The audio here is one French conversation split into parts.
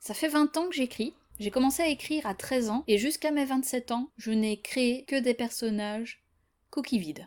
Ça fait 20 ans que j'écris. J'ai commencé à écrire à 13 ans et jusqu'à mes 27 ans, je n'ai créé que des personnages coquilles vides.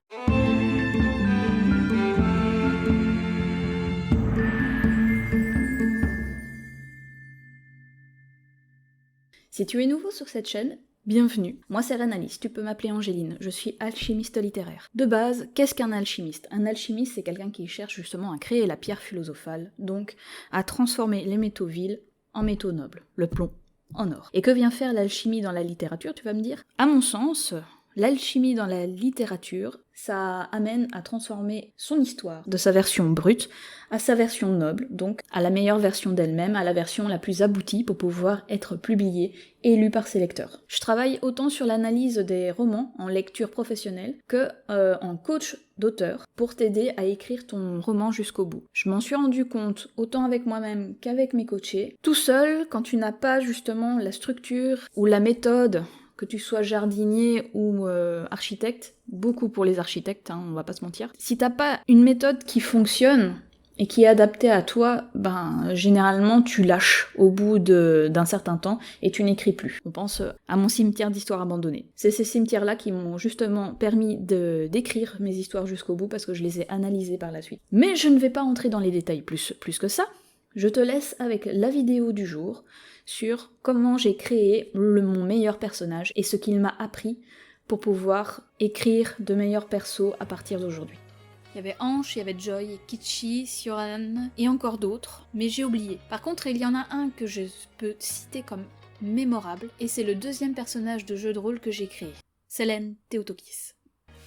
Si tu es nouveau sur cette chaîne, bienvenue. Moi c'est Renalis, tu peux m'appeler Angéline, je suis alchimiste littéraire. De base, qu'est-ce qu'un alchimiste? Un alchimiste, c'est quelqu'un qui cherche justement à créer la pierre philosophale, donc à transformer les métaux vils en métaux nobles, le plomb en or. Et que vient faire l'alchimie dans la littérature, tu vas me dire? À mon sens, l'alchimie dans la littérature, ça amène à transformer son histoire de sa version brute à sa version noble, donc à la meilleure version d'elle-même, à la version la plus aboutie pour pouvoir être publiée et lue par ses lecteurs. Je travaille autant sur l'analyse des romans en lecture professionnelle que en coach d'auteur pour t'aider à écrire ton roman jusqu'au bout. Je m'en suis rendu compte autant avec moi-même qu'avec mes coachés. Tout seul, quand tu n'as pas justement la structure ou la méthode, que tu sois jardinier ou architecte, beaucoup pour les architectes, on va pas se mentir. Si t'as pas une méthode qui fonctionne et qui est adaptée à toi, généralement tu lâches au bout d'un certain temps et tu n'écris plus. On pense à mon cimetière d'histoires abandonnées. C'est ces cimetières-là qui m'ont justement permis d'écrire mes histoires jusqu'au bout parce que je les ai analysées par la suite. Mais je ne vais pas entrer dans les détails plus que ça. Je te laisse avec la vidéo du jour sur comment j'ai créé mon meilleur personnage et ce qu'il m'a appris pour pouvoir écrire de meilleurs persos à partir d'aujourd'hui. Il y avait Ange, il y avait Joy, Kichi, Sioran et encore d'autres, mais j'ai oublié. Par contre, il y en a un que je peux citer comme mémorable, et c'est le deuxième personnage de jeu de rôle que j'ai créé, Selene Theotokis.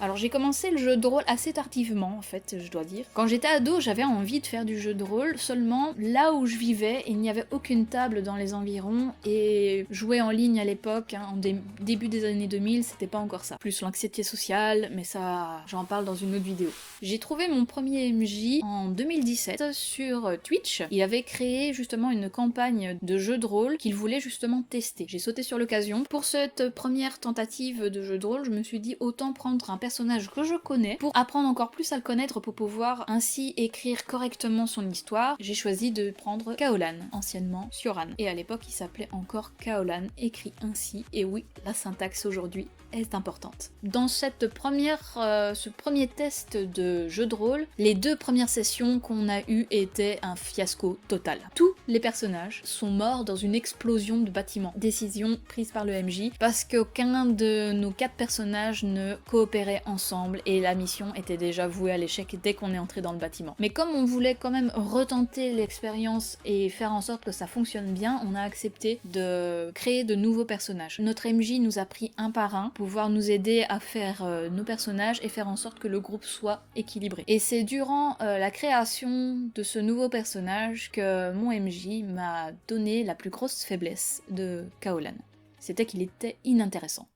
Alors j'ai commencé le jeu de rôle assez tardivement en fait, je dois dire. Quand j'étais ado, j'avais envie de faire du jeu de rôle, seulement là où je vivais, il n'y avait aucune table dans les environs et jouer en ligne à l'époque, en début des années 2000, c'était pas encore ça. Plus l'anxiété sociale, mais ça, j'en parle dans une autre vidéo. J'ai trouvé mon premier MJ en 2017 sur Twitch. Il avait créé justement une campagne de jeu de rôle qu'il voulait justement tester. J'ai sauté sur l'occasion. Pour cette première tentative de jeu de rôle, je me suis dit autant prendre un personnage que je connais pour apprendre encore plus à le connaître pour pouvoir ainsi écrire correctement son histoire. J'ai choisi de prendre Kaolan, anciennement Sioran. Et à l'époque, il s'appelait encore Kaolan, écrit ainsi. Et oui, la syntaxe aujourd'hui est importante. Dans ce premier test de jeu de rôle, les 2 premières sessions qu'on a eues étaient un fiasco total. Tous les personnages sont morts dans une explosion de bâtiments. Décision prise par le MJ parce qu'aucun de nos 4 personnages ne coopérait ensemble et la mission était déjà vouée à l'échec dès qu'on est entré dans le bâtiment. Mais comme on voulait quand même retenter l'expérience et faire en sorte que ça fonctionne bien, on a accepté de créer de nouveaux personnages. Notre MJ nous a pris un par un, pouvoir nous aider à faire nos personnages et faire en sorte que le groupe soit équilibré. Et c'est durant la création de ce nouveau personnage que mon MJ m'a donné la plus grosse faiblesse de Kaolan. C'était qu'il était inintéressant.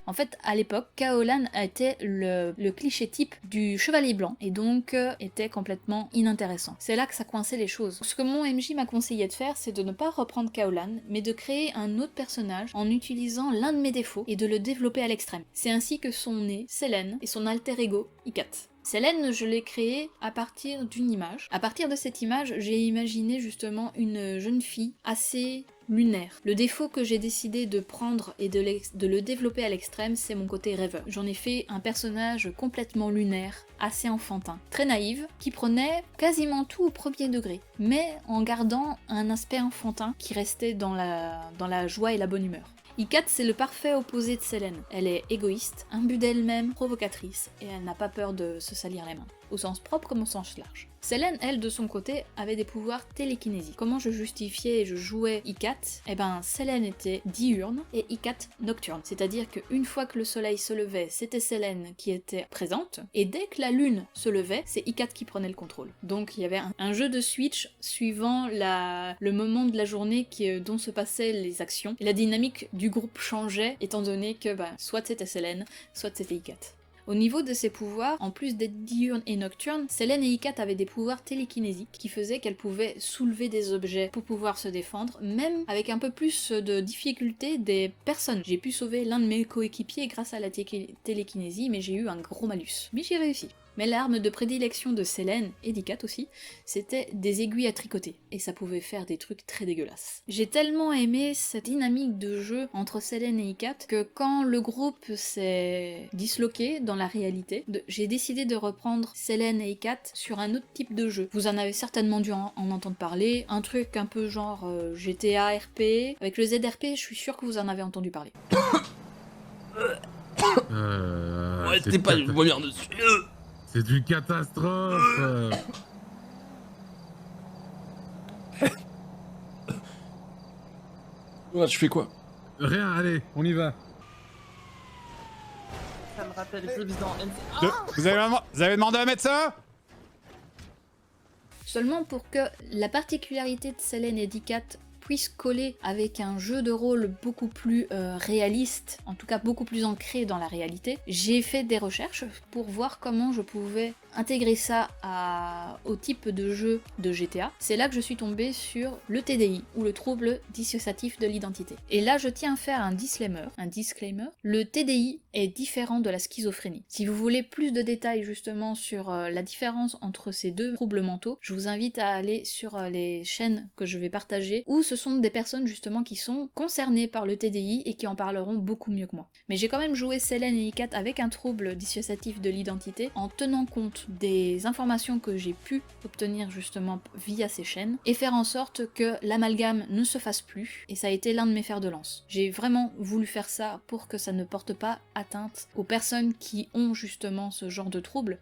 En fait, à l'époque, Kaolan était le cliché type du chevalier blanc, et donc était complètement inintéressant. C'est là que ça coinçait les choses. Ce que mon MJ m'a conseillé de faire, c'est de ne pas reprendre Kaolan, mais de créer un autre personnage en utilisant l'un de mes défauts et de le développer à l'extrême. C'est ainsi que sont nés Selene et son alter ego, Ikat. Selene, je l'ai créée à partir d'une image. À partir de cette image, j'ai imaginé justement une jeune fille assez lunaire. Le défaut que j'ai décidé de prendre et de le développer à l'extrême, c'est mon côté rêveur. J'en ai fait un personnage complètement lunaire, assez enfantin, très naïve, qui prenait quasiment tout au premier degré, mais en gardant un aspect enfantin qui restait dans la joie et la bonne humeur. Ikat, c'est le parfait opposé de Selene. Elle est égoïste, imbue d'elle-même, provocatrice, et elle n'a pas peur de se salir les mains, au sens propre comme au sens large. Selene, elle, de son côté, avait des pouvoirs télékinésiques. Comment je justifiais et je jouais Ikat? Selene était diurne et Ikat nocturne. C'est-à-dire qu'une fois que le soleil se levait, c'était Selene qui était présente, et dès que la lune se levait, c'est Ikat qui prenait le contrôle. Donc il y avait un jeu de switch suivant le moment de la journée dont se passaient les actions, et la dynamique du groupe changeait, étant donné que soit c'était Selene, soit c'était Ikat. Au niveau de ses pouvoirs, en plus d'être diurne et nocturne, Selene et Ikat avaient des pouvoirs télékinésiques qui faisaient qu'elles pouvaient soulever des objets pour pouvoir se défendre, même avec un peu plus de difficulté des personnes. J'ai pu sauver l'un de mes coéquipiers grâce à la télékinésie, mais j'ai eu un gros malus. Mais j'ai réussi. Mais l'arme de prédilection de Selene, et d'Ikat aussi, c'était des aiguilles à tricoter, et ça pouvait faire des trucs très dégueulasses. J'ai tellement aimé cette dynamique de jeu entre Selene et Ikat que quand le groupe s'est disloqué dans la réalité, j'ai décidé de reprendre Selene et Ikat sur un autre type de jeu. Vous en avez certainement dû en entendre parler, un truc un peu genre GTA RP. Avec le ZRP, je suis sûre que vous en avez entendu parler. Ouais, t'es pas une vomir dessus. C'est une catastrophe. Ouais, je fais quoi? Rien, allez, on y va. Ça me rappelle les dans Vous avez demandé à mettre ça? Seulement pour que la particularité de Selene et d'Ikat puisse coller avec un jeu de rôle beaucoup plus réaliste, en tout cas beaucoup plus ancré dans la réalité, j'ai fait des recherches pour voir comment je pouvais intégrer ça au type de jeu de GTA. C'est là que je suis tombée sur le TDI, ou le trouble dissociatif de l'identité. Et là, je tiens à faire un disclaimer. Le TDI est différent de la schizophrénie. Si vous voulez plus de détails justement sur la différence entre ces deux troubles mentaux, je vous invite à aller sur les chaînes que je vais partager, où ce sont des personnes justement qui sont concernées par le TDI et qui en parleront beaucoup mieux que moi. Mais j'ai quand même joué Selene et Ikat avec un trouble dissociatif de l'identité en tenant compte des informations que j'ai pu obtenir justement via ces chaînes et faire en sorte que l'amalgame ne se fasse plus, et ça a été l'un de mes fers de lance. J'ai vraiment voulu faire ça pour que ça ne porte pas atteinte aux personnes qui ont justement ce genre de trouble,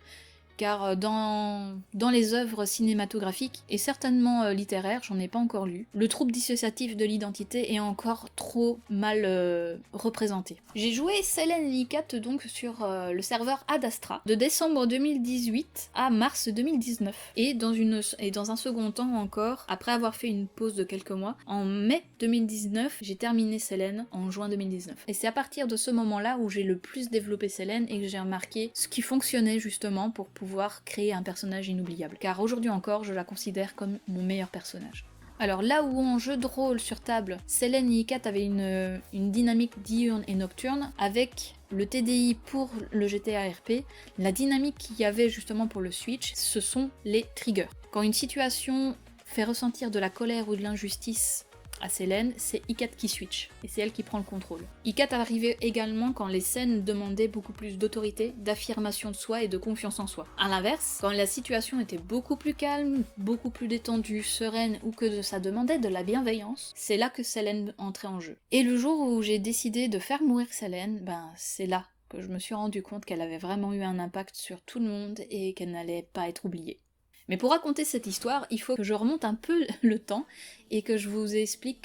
car dans les œuvres cinématographiques, et certainement littéraires, j'en ai pas encore lu, le trouble dissociatif de l'identité est encore trop mal représenté. J'ai joué Selene et Ikat donc sur le serveur Ad Astra, de décembre 2018 à mars 2019, et dans un second temps encore, après avoir fait une pause de quelques mois, en mai 2019, j'ai terminé Selene en juin 2019. Et c'est à partir de ce moment-là où j'ai le plus développé Selene et que j'ai remarqué ce qui fonctionnait justement pour pouvoir créer un personnage inoubliable. Car aujourd'hui encore, je la considère comme mon meilleur personnage. Alors là où en jeu de rôle sur table, Selene et Ikat avaient une dynamique diurne et nocturne, avec le TDI pour le GTA RP, la dynamique qu'il y avait justement pour le Switch, ce sont les triggers. Quand une situation fait ressentir de la colère ou de l'injustice à Selene, c'est Ikat qui switch, et c'est elle qui prend le contrôle. Ikat arrivait également quand les scènes demandaient beaucoup plus d'autorité, d'affirmation de soi et de confiance en soi. A l'inverse, quand la situation était beaucoup plus calme, beaucoup plus détendue, sereine, ou que ça demandait de la bienveillance, c'est là que Selene entrait en jeu. Et le jour où j'ai décidé de faire mourir Selene, c'est là que je me suis rendu compte qu'elle avait vraiment eu un impact sur tout le monde et qu'elle n'allait pas être oubliée. Mais pour raconter cette histoire, il faut que je remonte un peu le temps et que je vous explique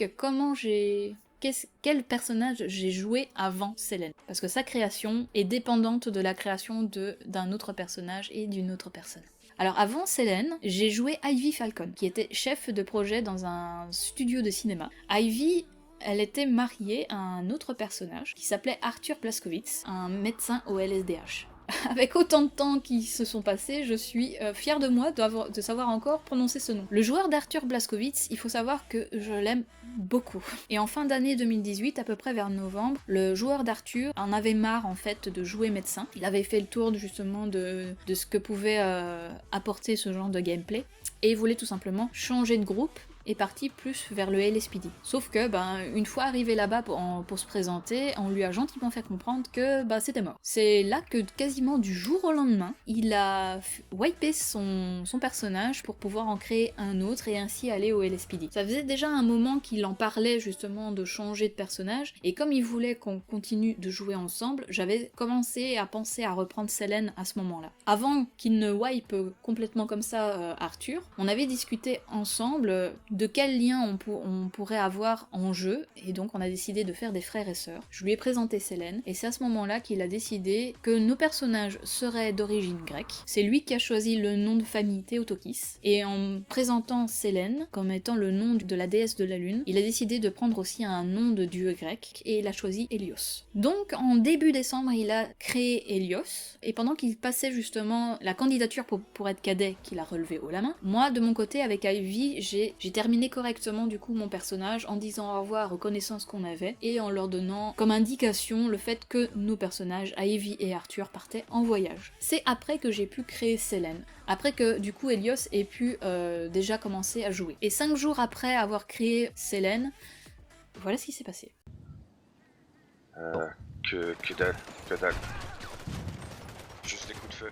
quel personnage j'ai joué avant Selene. Parce que sa création est dépendante de la création d'un autre personnage et d'une autre personne. Alors avant Selene, j'ai joué Ivy Falcon, qui était chef de projet dans un studio de cinéma. Ivy, elle était mariée à un autre personnage qui s'appelait Arthur Blaskowitz, un médecin au LSDH. Avec autant de temps qui se sont passés, je suis fière de moi de savoir encore prononcer ce nom. Le joueur d'Arthur Blaskowitz, il faut savoir que je l'aime beaucoup. Et en fin d'année 2018, à peu près vers novembre, le joueur d'Arthur en avait marre en fait de jouer médecin. Il avait fait le tour justement de ce que pouvait apporter ce genre de gameplay, et il voulait tout simplement changer de groupe est parti plus vers le LSPD. Sauf que, une fois arrivé là-bas pour se présenter, on lui a gentiment fait comprendre que, c'était mort. C'est là que, quasiment du jour au lendemain, il a wipé son personnage pour pouvoir en créer un autre et ainsi aller au LSPD. Ça faisait déjà un moment qu'il en parlait justement de changer de personnage, et comme il voulait qu'on continue de jouer ensemble, j'avais commencé à penser à reprendre Selene à ce moment-là. Avant qu'il ne wipe complètement comme ça Arthur, on avait discuté ensemble de quel lien on pourrait avoir en jeu, et donc on a décidé de faire des frères et sœurs. Je lui ai présenté Selene, et c'est à ce moment-là qu'il a décidé que nos personnages seraient d'origine grecque. C'est lui qui a choisi le nom de famille Théotokis, et en présentant Selene comme étant le nom de la déesse de la lune, il a décidé de prendre aussi un nom de dieu grec, et il a choisi Hélios. Donc en début décembre, il a créé Hélios, et pendant qu'il passait justement la candidature pour être cadet qu'il a relevé haut la main, moi de mon côté avec Ivy, j'ai terminé terminé correctement du coup mon personnage en disant au revoir aux connaissances qu'on avait et en leur donnant comme indication le fait que nos personnages, Ivy et Arthur, partaient en voyage. C'est après que j'ai pu créer Selene. Après que du coup Helios ait pu déjà commencer à jouer. Et 5 jours après avoir créé Selene, voilà ce qui s'est passé. Que dalle, que dalle. Juste des coups de feu.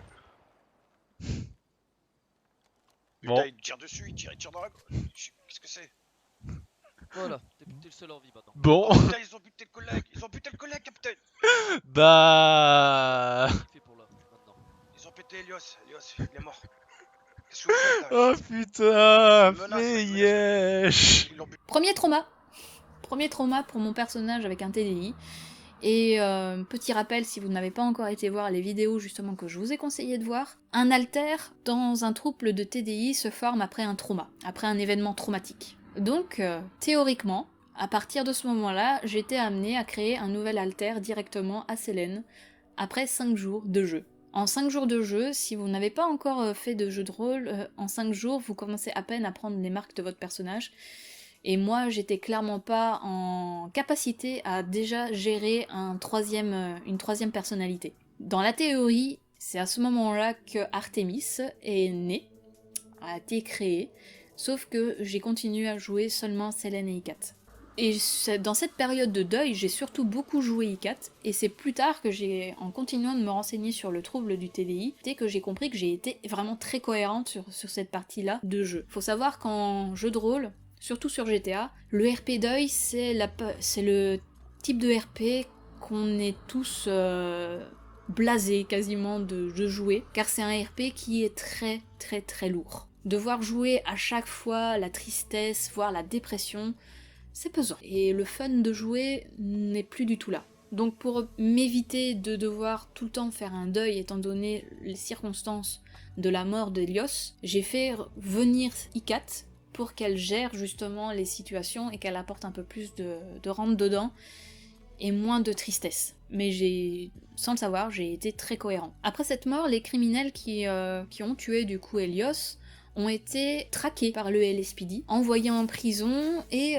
Bon. Putain, il me tire dessus, il tire dans la... Qu'est-ce que c'est? Voilà, t'es le seul en vie maintenant. Bon, Oh putain, ils ont buté le collègue, capitaine. bah... Qu'est-ce qu'il fait pour là, maintenant? Ils ont pété Helios, il est mort. Qu'est-ce que vous faites là? Oh putain, Menace, mais menace. yesh. Ils l'ont buté. Premier trauma pour mon personnage avec un TDI. Et petit rappel, si vous n'avez pas encore été voir les vidéos justement que je vous ai conseillé de voir, un alter dans un trouble de TDI se forme après un trauma, après un événement traumatique. Donc, théoriquement, à partir de ce moment-là, j'étais amenée à créer un nouvel alter directement à Selene, après 5 jours de jeu. En 5 jours de jeu, si vous n'avez pas encore fait de jeu de rôle, en 5 jours, vous commencez à peine à prendre les marques de votre personnage. Et moi, j'étais clairement pas en capacité à déjà gérer une troisième personnalité. Dans la théorie, c'est à ce moment-là que Artemis est née, a été créée, sauf que j'ai continué à jouer seulement Selene et Ikat. Et dans cette période de deuil, j'ai surtout beaucoup joué Ikat, et c'est plus tard que en continuant de me renseigner sur le trouble du TDI, que j'ai compris que j'ai été vraiment très cohérente sur cette partie-là de jeu. Faut savoir qu'en jeu de rôle, surtout sur GTA, le RP deuil, c'est le type de RP qu'on est tous blasés quasiment de jouer, car c'est un RP qui est très très très lourd. Devoir jouer à chaque fois la tristesse, voire la dépression, c'est pesant. Et le fun de jouer n'est plus du tout là. Donc pour m'éviter de devoir tout le temps faire un deuil étant donné les circonstances de la mort d'Helios, j'ai fait venir Ikat pour qu'elle gère justement les situations et qu'elle apporte un peu plus de rentre dedans et moins de tristesse. Mais sans le savoir, j'ai été très cohérent. Après cette mort, les criminels qui ont tué du coup Helios ont été traqués par le LSPD, envoyés en prison et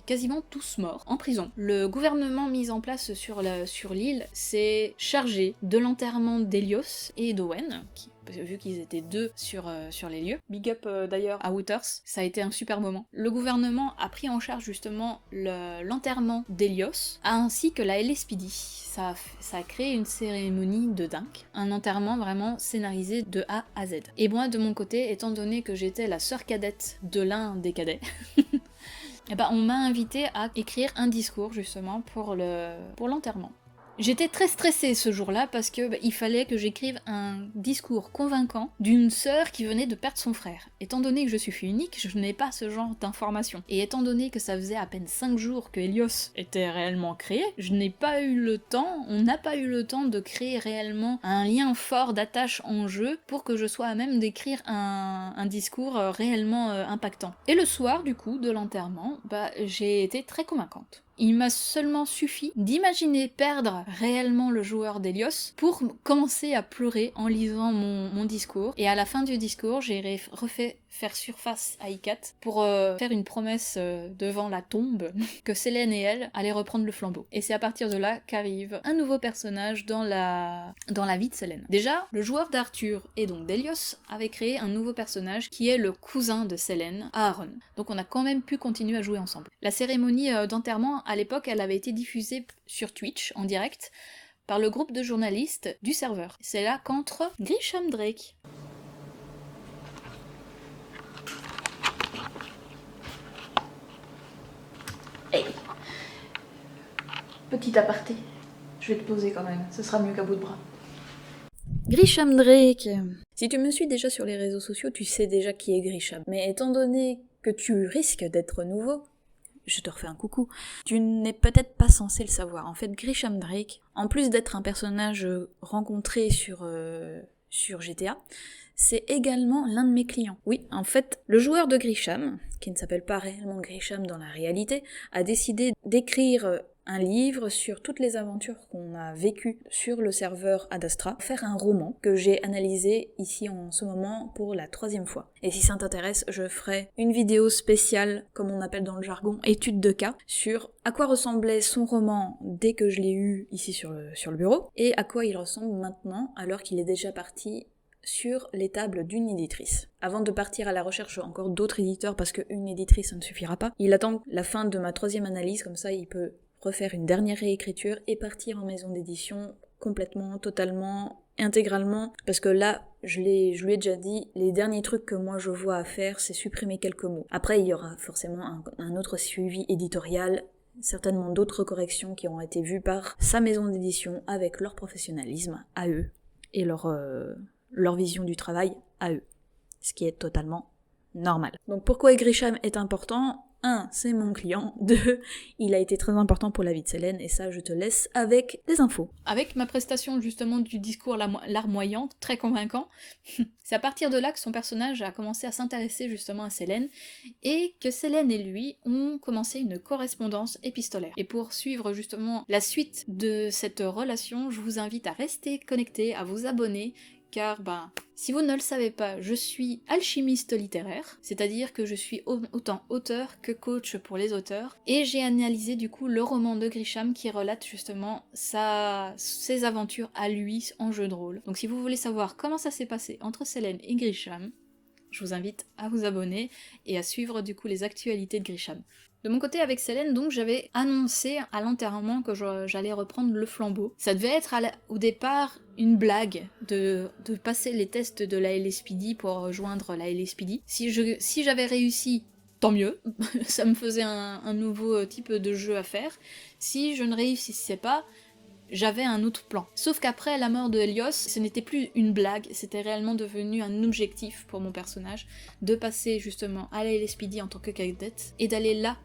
quasiment tous morts en prison. Le gouvernement mis en place sur l'île s'est chargé de l'enterrement d'Helios et d'Owen, vu qu'ils étaient 2 sur les lieux. Big up d'ailleurs à Wooters, ça a été un super moment. Le gouvernement a pris en charge justement l'enterrement d'Helios, ainsi que la LSPD. Ça a créé une cérémonie de dingue, un enterrement vraiment scénarisé de A à Z. Et moi de mon côté, étant donné que j'étais la sœur cadette de l'un des cadets, et on m'a invité à écrire un discours justement pour l'enterrement. J'étais très stressée ce jour-là parce que il fallait que j'écrive un discours convaincant d'une sœur qui venait de perdre son frère. Étant donné que je suis fille unique, je n'ai pas ce genre d'informations. Et étant donné que ça faisait à peine 5 jours que Helios était réellement créé, on n'a pas eu le temps de créer réellement un lien fort d'attache en jeu pour que je sois à même d'écrire un discours réellement impactant. Et le soir du coup de l'enterrement, j'ai été très convaincante. Il m'a seulement suffi d'imaginer perdre réellement le joueur d'Helios pour commencer à pleurer en lisant mon discours. Et à la fin du discours, j'ai refait faire surface à Ikat pour faire une promesse devant la tombe que Selene et elle allaient reprendre le flambeau. Et c'est à partir de là qu'arrive un nouveau personnage dans la vie de Selene. Déjà, le joueur d'Arthur et donc d'Helios avait créé un nouveau personnage qui est le cousin de Selene, Aaron. Donc on a quand même pu continuer à jouer ensemble. La cérémonie d'enterrement, à l'époque, elle avait été diffusée sur Twitch en direct par le groupe de journalistes du serveur. C'est là qu'entre Grisham Drake. Hey. Petit aparté, je vais te poser quand même, ce sera mieux qu'à bout de bras. Grisham Drake. Si tu me suis déjà sur les réseaux sociaux, tu sais déjà qui est Grisham. Mais étant donné que tu risques d'être nouveau, je te refais un coucou, tu n'es peut-être pas censé le savoir. En fait, Grisham Drake, en plus d'être un personnage rencontré sur GTA, c'est également l'un de mes clients. Oui, en fait, le joueur de Grisham, qui ne s'appelle pas réellement Grisham dans la réalité, a décidé d'écrire un livre sur toutes les aventures qu'on a vécues sur le serveur Ad Astra, faire un roman que j'ai analysé ici en ce moment pour la 3e fois. Et si ça t'intéresse, je ferai une vidéo spéciale, comme on appelle dans le jargon, étude de cas, sur à quoi ressemblait son roman dès que je l'ai eu ici sur le bureau, et à quoi il ressemble maintenant, alors qu'il est déjà parti sur les tables d'une éditrice. Avant de partir à la recherche encore d'autres éditeurs, parce qu'une éditrice ça ne suffira pas, il attend la fin de ma 3e analyse, comme ça il peut refaire une dernière réécriture et partir en maison d'édition complètement, totalement, intégralement, parce que là, je lui ai déjà dit, les derniers trucs que moi je vois à faire, c'est supprimer quelques mots. Après, il y aura forcément un autre suivi éditorial, certainement d'autres corrections qui ont été vues par sa maison d'édition avec leur professionnalisme à eux et leur vision du travail à eux, ce qui est totalement normal. Donc pourquoi Grisham est important ? 1. C'est mon client. 2. Il a été très important pour la vie de Selene, et ça je te laisse avec des infos. Avec ma prestation justement du discours larmoyante, très convaincant, c'est à partir de là que son personnage a commencé à s'intéresser justement à Selene, et que Selene et lui ont commencé une correspondance épistolaire. Et pour suivre justement la suite de cette relation, je vous invite à rester connectés, à vous abonner, car si vous ne le savez pas, je suis alchimiste littéraire, c'est-à-dire que je suis autant auteur que coach pour les auteurs, et j'ai analysé du coup le roman de Grisham qui relate justement ses aventures à lui en jeu de rôle. Donc si vous voulez savoir comment ça s'est passé entre Selene et Grisham, je vous invite à vous abonner et à suivre du coup les actualités de Grisham. De mon côté, avec Selene, donc, j'avais annoncé à l'enterrement que j'allais reprendre le flambeau. Ça devait être au départ une blague de passer les tests de la LSPD pour rejoindre la LSPD. Si j'avais réussi, tant mieux, ça me faisait un nouveau type de jeu à faire. Si je ne réussissais pas, j'avais un autre plan. Sauf qu'après la mort de Helios, ce n'était plus une blague, c'était réellement devenu un objectif pour mon personnage, de passer justement à la LSPD en tant que cadette, et d'aller là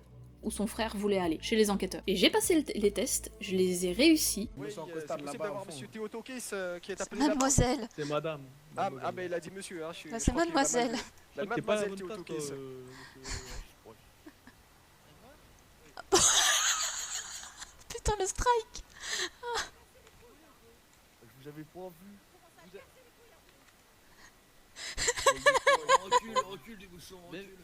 où son frère voulait aller, chez les enquêteurs. Et j'ai passé les tests, je les ai réussis. Oui, c'est possible d'avoir monsieur Théo Tokis qui est appelé Mademoiselle. C'est madame. Ah, mais il a dit monsieur, hein, je C'est mademoiselle. La mademoiselle Théo Tokis. Putain, le strike. Je vous avais pas vu. Recule du bouchon, recule.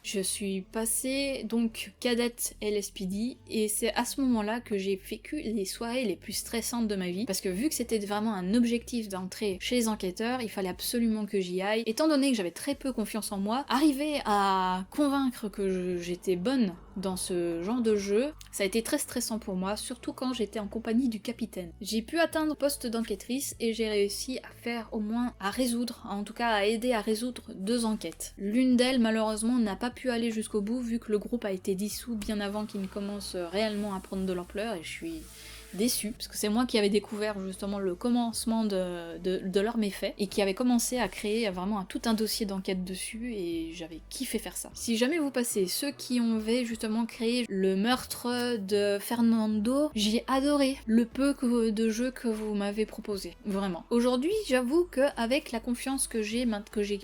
Je suis passée donc cadette LSPD, et c'est à ce moment-là que j'ai vécu les soirées les plus stressantes de ma vie, parce que vu que c'était vraiment un objectif d'entrer chez les enquêteurs, il fallait absolument que j'y aille. Étant donné que j'avais très peu confiance en moi, arriver à convaincre que j'étais bonne dans ce genre de jeu, ça a été très stressant pour moi, surtout quand j'étais en compagnie du capitaine. J'ai pu atteindre le poste d'enquêtrice et j'ai réussi à faire au moins, à résoudre, en tout cas à aider à résoudre 2 enquêtes. L'une d'elles, malheureusement, n'a pas pu aller jusqu'au bout vu que le groupe a été dissous bien avant qu'il ne commence réellement à prendre de l'ampleur, et je suis déçue, parce que c'est moi qui avais découvert justement le commencement de leurs méfaits, et qui avait commencé à créer vraiment tout un dossier d'enquête dessus, et j'avais kiffé faire ça. Si jamais vous passez ceux qui ont justement créé le meurtre de Fernando, j'ai adoré le peu de jeux que vous m'avez proposé, vraiment. Aujourd'hui, j'avoue que avec la confiance que j'ai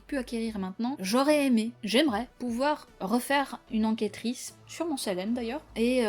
pu acquérir maintenant, j'aimerais pouvoir refaire une enquêtrice, sur mon Selene d'ailleurs, et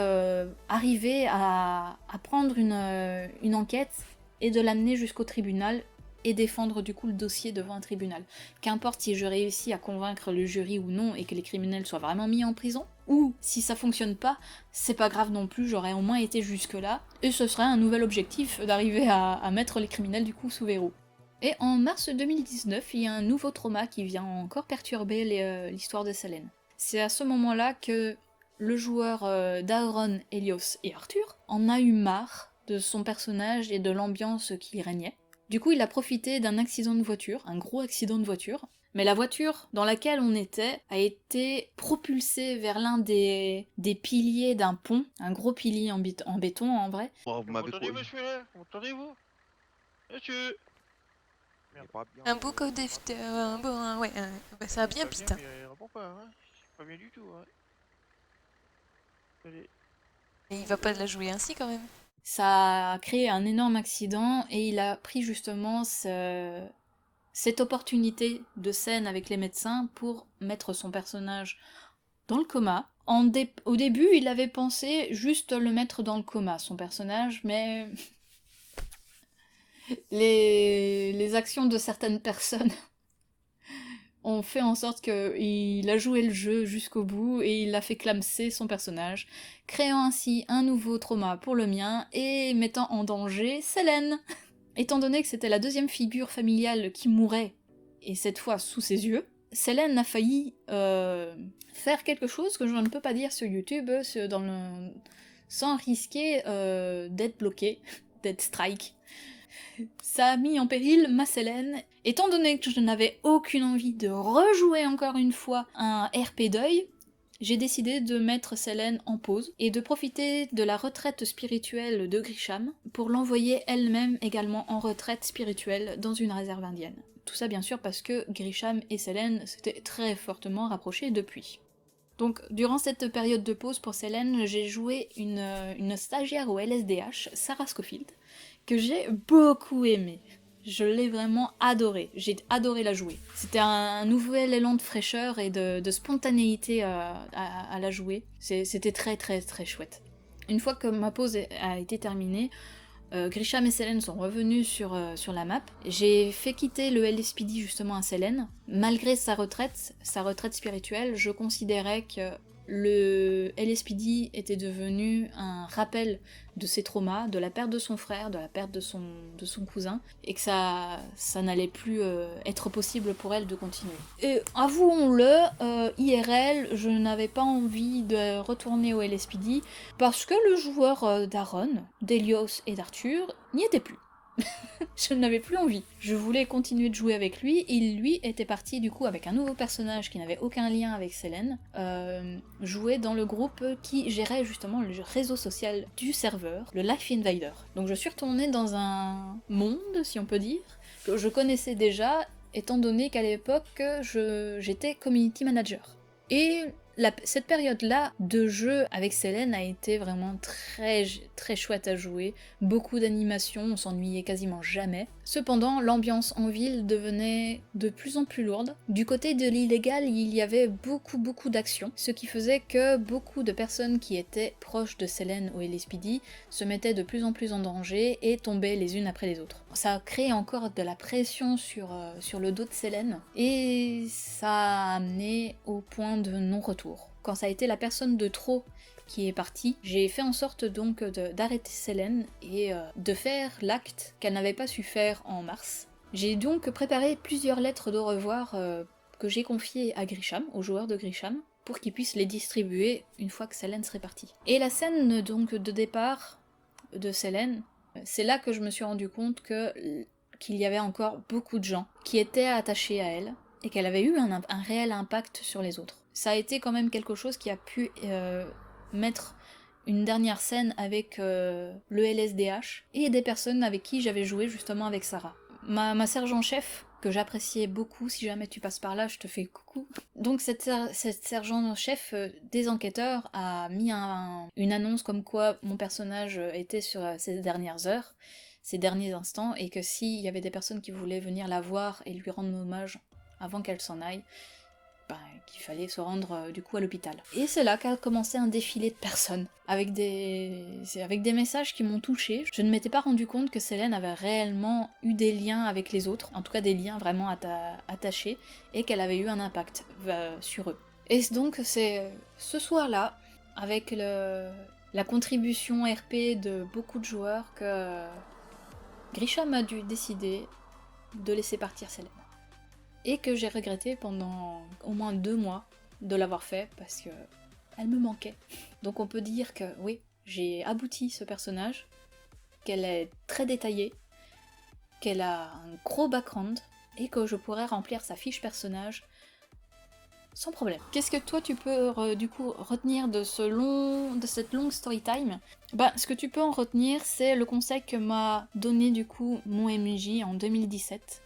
arriver à prendre une enquête et de l'amener jusqu'au tribunal et défendre du coup le dossier devant un tribunal. Qu'importe si je réussis à convaincre le jury ou non et que les criminels soient vraiment mis en prison, ou si ça fonctionne pas, c'est pas grave non plus, j'aurais au moins été jusque là, et ce serait un nouvel objectif d'arriver à mettre les criminels du coup sous verrou. Et en mars 2019, il y a un nouveau trauma qui vient encore perturber l'histoire de Selene. C'est à ce moment-là que le joueur d'Aaron, Helios et Arthur en a eu marre de son personnage et de l'ambiance qui y régnait. Du coup, il a profité d'un accident de voiture, un gros accident de voiture, mais la voiture dans laquelle on était a été propulsée vers l'un des piliers d'un pont, un gros pilier en béton en vrai. Oh, vous m'avez Entendez, trouvé. monsieur, entendez-vous? Monsieur. Un beau code ouais, ça a bien Pas putain. mais il répond pas, hein. Pas bien du tout, hein. Allez. Et il va pas la jouer ainsi quand même. Ça a créé un énorme accident et il a pris justement cette opportunité de scène avec les médecins pour mettre son personnage dans le coma. Au début, il avait pensé juste le mettre dans le coma, son personnage, mais les actions de certaines personnes ont fait en sorte qu'il a joué le jeu jusqu'au bout et il a fait clamser son personnage, créant ainsi un nouveau trauma pour le mien et mettant en danger Selene. Étant donné que c'était la deuxième figure familiale qui mourait, et cette fois sous ses yeux, Selene a failli faire quelque chose que je ne peux pas dire sur YouTube sans risquer d'être bloqué, d'être strike. Ça a mis en péril ma Selene. Étant donné que je n'avais aucune envie de rejouer encore une fois un RP deuil, j'ai décidé de mettre Selene en pause et de profiter de la retraite spirituelle de Grisham pour l'envoyer elle-même également en retraite spirituelle dans une réserve indienne. Tout ça bien sûr parce que Grisham et Selene s'étaient très fortement rapprochés depuis. Donc durant cette période de pause pour Selene, j'ai joué une stagiaire au LSDH, Sarah Scofield, que j'ai beaucoup aimée. Je l'ai vraiment adorée, j'ai adoré la jouer. C'était un nouvel élan de fraîcheur et de spontanéité à la jouer. C'était très très très chouette. Une fois que ma pause a été terminée, Grisham et Selene sont revenus sur la map. J'ai fait quitter le LSPD justement à Selene. Malgré sa retraite spirituelle, je considérais que le LSPD était devenu un rappel de ses traumas, de la perte de son frère, de la perte de son cousin, et que ça n'allait plus être possible pour elle de continuer. Et avouons-le, IRL, je n'avais pas envie de retourner au LSPD, parce que le joueur d'Aaron, d'Elios et d'Arthur n'y était plus. Je n'avais plus envie. Je voulais continuer de jouer avec lui. Il, lui, était parti du coup avec un nouveau personnage qui n'avait aucun lien avec Selene, jouer dans le groupe qui gérait justement le réseau social du serveur, le Life Invader. Donc je suis retournée dans un monde, si on peut dire, que je connaissais déjà, étant donné qu'à l'époque, j'étais community manager. Et cette période-là de jeu avec Selene a été vraiment très, très chouette à jouer, beaucoup d'animations, on s'ennuyait quasiment jamais. Cependant, l'ambiance en ville devenait de plus en plus lourde. Du côté de l'illégal, il y avait beaucoup d'actions, ce qui faisait que beaucoup de personnes qui étaient proches de Selene au LSPD se mettaient de plus en plus en danger et tombaient les unes après les autres. Ça a créé encore de la pression sur le dos de Selene, et ça a amené au point de non-retour. Quand ça a été la personne de trop qui est partie, j'ai fait en sorte donc d'arrêter Selene et de faire l'acte qu'elle n'avait pas su faire en mars. J'ai donc préparé plusieurs lettres d'au revoir que j'ai confiées à Grisham, aux joueurs de Grisham, pour qu'ils puissent les distribuer une fois que Selene serait partie. Et la scène donc de départ de Selene, c'est là que je me suis rendu compte qu'il y avait encore beaucoup de gens qui étaient attachés à elle et qu'elle avait eu un réel impact sur les autres. Ça a été quand même quelque chose qui a pu mettre une dernière scène avec le LSDH et des personnes avec qui j'avais joué justement avec Sarah. Ma sergent-chef, que j'appréciais beaucoup, si jamais tu passes par là, je te fais coucou. Donc cette sergent-chef des enquêteurs a mis une annonce comme quoi mon personnage était sur ces dernières heures, ces derniers instants, et que s'il y avait des personnes qui voulaient venir la voir et lui rendre hommage avant qu'elle s'en aille, qu'il fallait se rendre du coup à l'hôpital. Et c'est là qu'a commencé un défilé de personnes, avec des messages qui m'ont touchée. Je ne m'étais pas rendu compte que Selene avait réellement eu des liens avec les autres, en tout cas des liens vraiment attachés, et qu'elle avait eu un impact sur eux. Et donc c'est ce soir-là, avec la contribution RP de beaucoup de joueurs, que Grisham a dû décider de laisser partir Selene. Et que j'ai regretté pendant au moins 2 mois de l'avoir fait parce que elle me manquait. Donc on peut dire que oui, j'ai abouti ce personnage, qu'elle est très détaillée, qu'elle a un gros background et que je pourrais remplir sa fiche personnage sans problème. Qu'est-ce que toi tu peux du coup retenir de cette longue story time ? Ce que tu peux en retenir, c'est le conseil que m'a donné du coup mon MJ en 2017.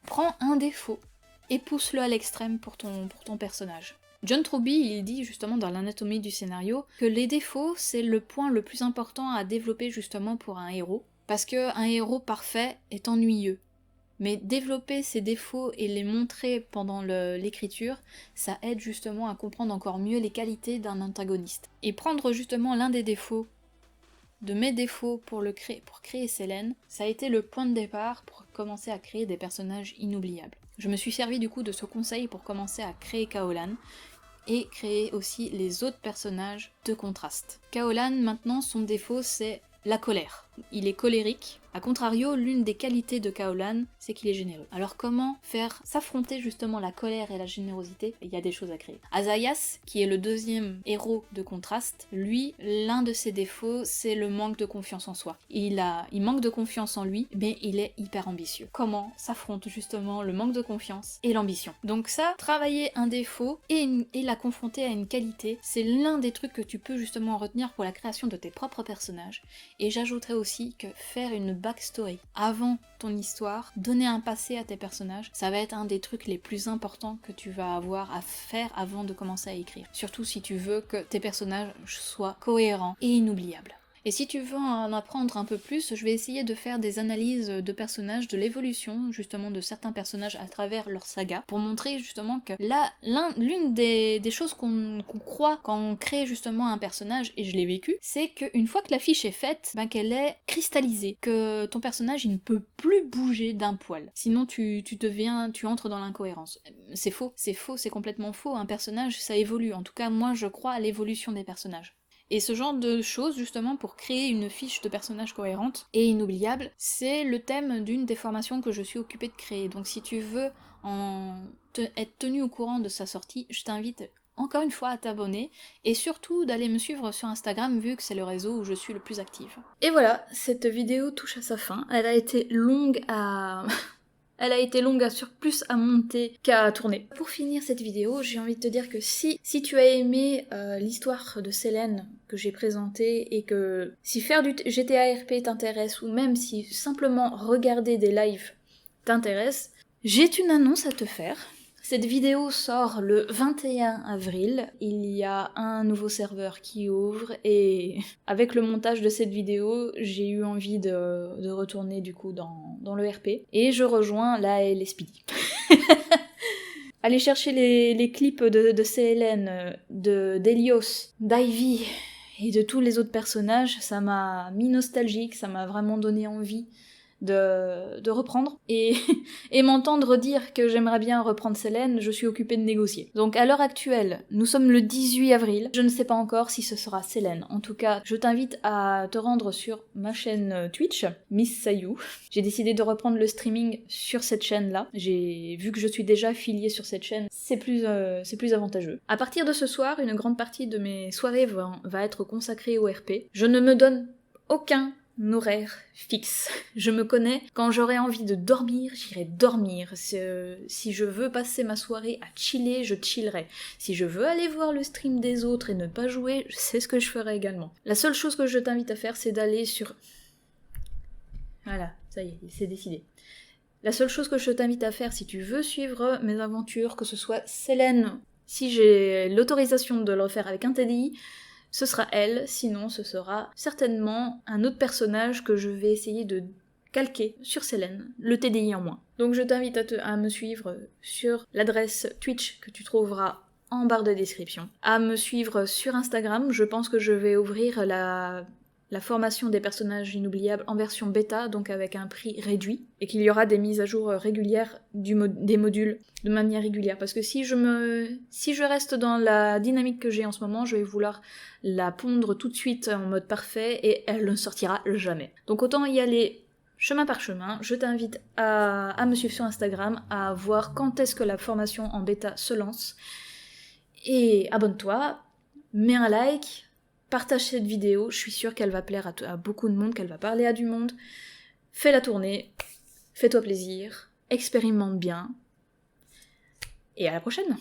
Prends un défaut et pousse-le à l'extrême pour ton personnage. John Truby, il dit justement dans l'anatomie du scénario que les défauts, c'est le point le plus important à développer justement pour un héros, parce qu'un héros parfait est ennuyeux. Mais développer ses défauts et les montrer pendant l'écriture, ça aide justement à comprendre encore mieux les qualités d'un antagoniste. Et prendre justement l'un des défauts, de mes défauts pour créer Selene, ça a été le point de départ pour commencer à créer des personnages inoubliables. Je me suis servi du coup de ce conseil pour commencer à créer Kaolan, et créer aussi les autres personnages de contraste. Kaolan, maintenant, son défaut, c'est la colère. Il est colérique. A contrario, l'une des qualités de Kaolan, c'est qu'il est généreux. Alors comment faire s'affronter justement la colère et la générosité? Il y a des choses à créer. Azayas, qui est le deuxième héros de contraste, lui, l'un de ses défauts, c'est le manque de confiance en soi. Il manque de confiance en lui, mais il est hyper ambitieux. Comment s'affronte justement le manque de confiance et l'ambition? Donc ça, travailler un défaut et la confronter à une qualité, c'est l'un des trucs que tu peux justement retenir pour la création de tes propres personnages. Et j'ajouterais aussi que faire une backstory avant ton histoire, donner un passé à tes personnages, ça va être un des trucs les plus importants que tu vas avoir à faire avant de commencer à écrire. Surtout si tu veux que tes personnages soient cohérents et inoubliables. Et si tu veux en apprendre un peu plus, je vais essayer de faire des analyses de personnages, de l'évolution justement de certains personnages à travers leur saga, pour montrer justement que l'une des choses qu'on croit quand on crée justement un personnage, et je l'ai vécu, c'est qu'une fois que la fiche est faite, qu'elle est cristallisée, que ton personnage il ne peut plus bouger d'un poil. Sinon tu entres dans l'incohérence. C'est faux, c'est complètement faux. Un personnage ça évolue, en tout cas moi je crois à l'évolution des personnages. Et ce genre de choses, justement, pour créer une fiche de personnage cohérente et inoubliable, c'est le thème d'une des formations que je suis occupée de créer. Donc si tu veux être tenu au courant de sa sortie, je t'invite encore une fois à t'abonner, et surtout d'aller me suivre sur Instagram, vu que c'est le réseau où je suis le plus active. Et voilà, cette vidéo touche à sa fin. Elle a été longue à... plus à monter qu'à tourner. Pour finir cette vidéo, j'ai envie de te dire que si tu as aimé l'histoire de Selene que j'ai présentée, et que si faire du GTA RP t'intéresse, ou même si simplement regarder des lives t'intéresse, j'ai une annonce à te faire. Cette vidéo sort le 21 avril, il y a un nouveau serveur qui ouvre, et avec le montage de cette vidéo, j'ai eu envie de retourner du coup dans le RP, et je rejoins la LSPD. Allez chercher les clips de Selene, d'Elios, d'Ivy, et de tous les autres personnages, ça m'a mis nostalgique, ça m'a vraiment donné envie de reprendre, et m'entendre dire que j'aimerais bien reprendre Selene, je suis occupée de négocier. Donc à l'heure actuelle, nous sommes le 18 avril, je ne sais pas encore si ce sera Selene. En tout cas, je t'invite à te rendre sur ma chaîne Twitch, Miss Sayou. J'ai décidé de reprendre le streaming sur cette chaîne-là. Vu que je suis déjà affiliée sur cette chaîne, c'est plus avantageux. À partir de ce soir, une grande partie de mes soirées va être consacrée au RP. Je ne me donne aucun horaire fixe. Je me connais, quand j'aurai envie de dormir, j'irai dormir. Si je veux passer ma soirée à chiller, je chillerai. Si je veux aller voir le stream des autres et ne pas jouer, c'est ce que je ferai également. La seule chose que je t'invite à faire, c'est d'aller sur... Voilà, ça y est, c'est décidé. La seule chose que je t'invite à faire si tu veux suivre mes aventures, que ce soit Selene, si j'ai l'autorisation de le faire avec un TDI, ce sera elle, sinon ce sera certainement un autre personnage que je vais essayer de calquer sur Selene, le TDI en moins. Donc je t'invite à me suivre sur l'adresse Twitch que tu trouveras en barre de description, à me suivre sur Instagram. Je pense que je vais ouvrir la formation des personnages inoubliables en version bêta, donc avec un prix réduit, et qu'il y aura des mises à jour régulières des modules de manière régulière, parce que si je reste dans la dynamique que j'ai en ce moment, je vais vouloir la pondre tout de suite en mode parfait, et elle ne sortira jamais. Donc autant y aller chemin par chemin. Je t'invite à me suivre sur Instagram, à voir quand est-ce que la formation en bêta se lance, et abonne-toi, mets un like, partage cette vidéo, je suis sûre qu'elle va plaire à beaucoup de monde, qu'elle va parler à du monde. Fais-la tourner, fais-toi plaisir, expérimente bien, et à la prochaine!